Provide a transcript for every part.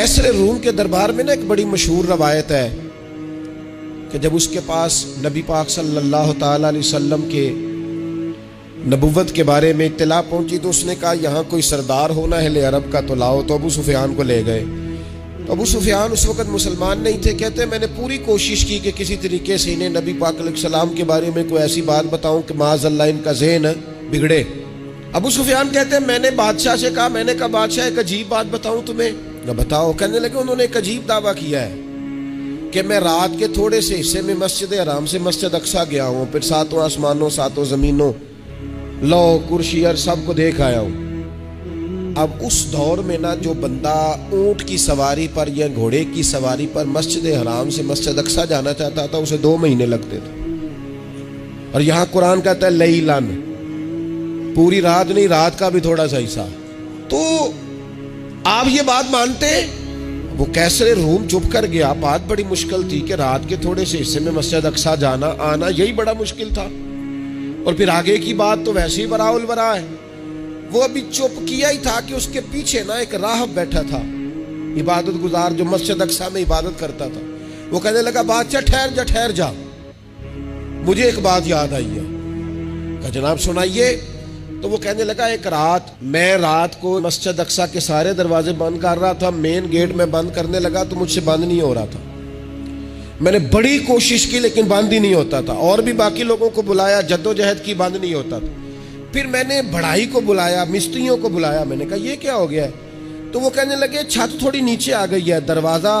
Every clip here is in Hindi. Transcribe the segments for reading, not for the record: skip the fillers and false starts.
कैसर रूम के दरबार में ना एक बड़ी मशहूर रवायत है कि जब उसके पास नबी पाक सल्लल्लाहु ताला अलैहि वसल्लम के नबुव्वत के बारे में इत्तला पहुंची तो उसने कहा यहाँ कोई सरदार होना है ले अरब का तो लाओ। तो अबू सुफियान को ले गए। तो अबू सुफियान उस वक़्त मुसलमान नहीं थे। कहते मैंने पूरी कोशिश की कि किसी तरीके से इन्हें नबी पाक अलैहिस्सलाम के बारे में कोई ऐसी बात बताऊं कि माज़अल्लाह इनका ज़हन बिगड़े। अबू सुफियान कहते हैं मैंने बादशाह से कहा, मैंने कहा बादशाह एक अजीब बात बताऊं तुम्हें। ना बताओ। कहने लगे उन्होंने एक अजीब दावा किया है कि मैं रात के थोड़े से हिस्से में मस्जिद हराम से मस्जिद अक्सा गया हूँ, फिर सातों आसमानों सातों ज़मीनों लो कुर्सी और सबको देख आया हूँ। अब उस दौर में ना जो बंदा ऊंट की सवारी पर या घोड़े की सवारी पर मस्जिद हराम से मस्जिद अक्सा जाना चाहता था उसे 2 महीने लगते थे। और यहाँ कुरान कहता है लैलन, पूरी रात नहीं, रात का भी थोड़ा सा हिस्सा। तो आप ये बात मानते? वो कैसर रूम चुप कर गया। बात बड़ी मुश्किल थी कि रात के थोड़े से हिस्से में मस्जिद अक्सा जाना आना यही बड़ा मुश्किल था। और फिर आगे की बात तो वैसे ही बराउल बरा है। वो अभी चुप किया ही था कि उसके पीछे ना एक राहब बैठा था, इबादत गुजार, जो मस्जिद अक्सा में इबादत करता था। वो कहने लगा बादशाह ठहर जा, मुझे एक बात याद आई है। कहा जनाब सुनाइए। तो वो कहने लगा एक रात मैं रात को मस्जिद अक्सा के सारे दरवाजे बंद कर रहा था, मेन गेट में बंद करने लगा तो मुझसे बंद नहीं हो रहा था। मैंने बड़ी कोशिश की लेकिन बंद ही नहीं होता था। और भी बाकी लोगों को बुलाया, जद्दोजहद की, बंद नहीं होता था। फिर मैंने बढ़ाई को बुलाया, मिस्त्रियों को बुलाया। मैंने कहा ये क्या हो गया है? तो वो कहने लगे छत थोड़ी नीचे आ गई है, दरवाजा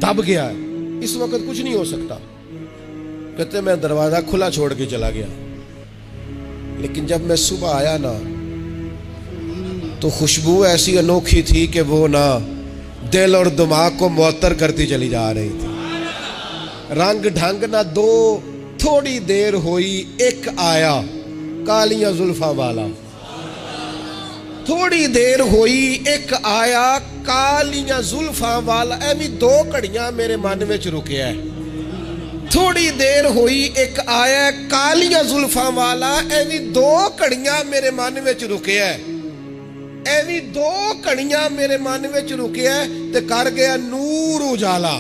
दब गया है, इस वक्त कुछ नहीं हो सकता। कहते मैं दरवाजा खुला छोड़ के चला गया। लेकिन जब मैं सुबह आया ना तो खुशबू ऐसी अनोखी थी कि वो ना दिल और दिमाग को मुअत्तर करती चली जा रही थी। रंग ढंग ना दो, थोड़ी देर हुई एक आया कालियां जुल्फा वाला। थोड़ी देर हुई एक आया कालियां जुल्फा वाला। एवी 2 घड़ियां मेरे मन में रुके है। थोड़ी देर हुई एक आया कालियां जुल्फा वाला। एवी 2 घड़ियां मेरे मन में रुके है। एवी 2 घड़ियां मेरे मन में रुके है ते कर गया नूर उजाला।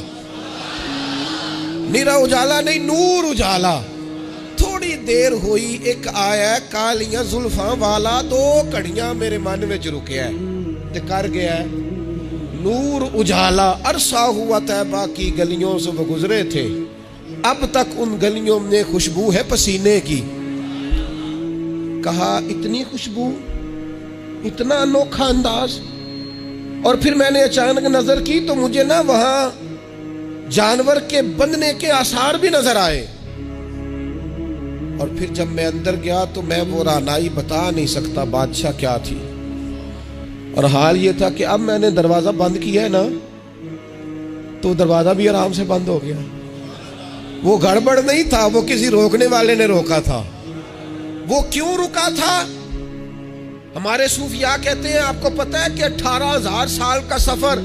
निरा उजाला नहीं, नूर उजाला। थोड़ी देर हुई एक आया कालियां जुल्फा वाला। 2 घड़ियां मेरे मन में रुके है ते कर गया नूर उजाला। अरसा हुआ तैबा की गलियों से वो गुजरे थे, अब तक उन गलियों में खुशबू है पसीने की। कहा इतनी खुशबू, इतना अनोखा अंदाज। और फिर मैंने अचानक नजर की तो मुझे ना वहां जानवर के बंधने के आसार भी नजर आए। और फिर जब मैं अंदर गया तो मैं वो रानाई बता नहीं सकता बादशाह क्या थी। और हाल ये था कि अब मैंने दरवाजा बंद किया है ना तो दरवाजा भी आराम से बंद हो गया। वो गड़बड़ नहीं था, वो किसी रोकने वाले ने रोका था। वो क्यों रुका था? हमारे सूफिया कहते हैं आपको पता है कि 18,000 साल का सफर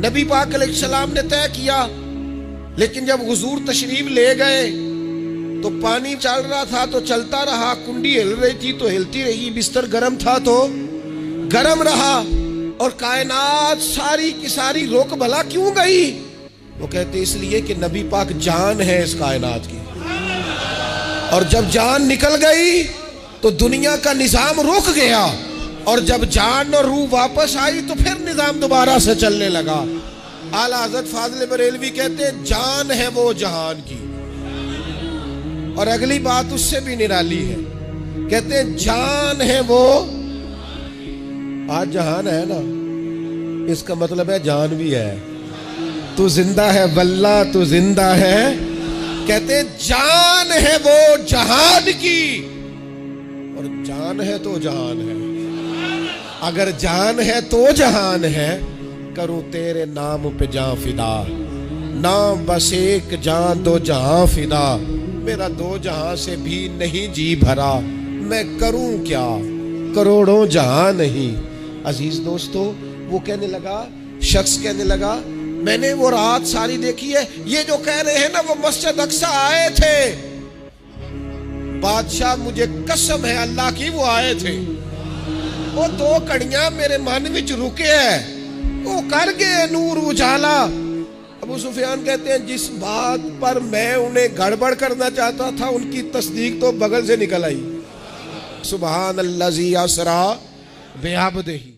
नबी पाक अलैहिस्सलाम ने तय किया। लेकिन जब हुजूर तशरीफ ले गए तो पानी चल रहा था तो चलता रहा, कुंडी हिल रही थी तो हिलती रही, बिस्तर गर्म था तो गर्म रहा। और कायनात सारी की सारी रोक भला क्यों गई? वो कहते इसलिए कि नबी पाक जान है इस कायनात की। और जब जान निकल गई तो दुनिया का निजाम रुक गया। और जब जान और रूह वापस आई तो फिर निजाम दोबारा से चलने लगा। आला हज़रत फाज़िल बरेलवी कहते हैं जान है वो जहान की। और अगली बात उससे भी निराली है, कहते हैं जान है वो। आज जहान है ना, इसका मतलब है जान भी है। तू जिंदा है वल्ला, तू जिंदा है। कहते जान है वो जहान की। और जान है तो जहान है। अगर जान है तो जहान है, करूं तेरे नाम पे जान फिदा। नाम बस एक जान 2 जहां फिदा। मेरा 2 जहां से भी नहीं जी भरा, मैं करूं क्या करोड़ों जहां नहीं। अजीज दोस्तों, वो कहने लगा, शख्स कहने लगा मैंने वो रात सारी देखी है। ये जो कह रहे हैं ना वो मस्जिद अक्सा आए थे। बादशाह मुझे कसम है अल्लाह की वो आए थे। वो 2 घड़ियां मेरे मन में रुके है। तो कर गए नूर उजाला। अबू सुफियान कहते हैं जिस बात पर मैं उन्हें गड़बड़ करना चाहता था उनकी तस्दीक तो बगल से निकल आई। सुबहान अल्लाज़ी असरा बिअब्दिही।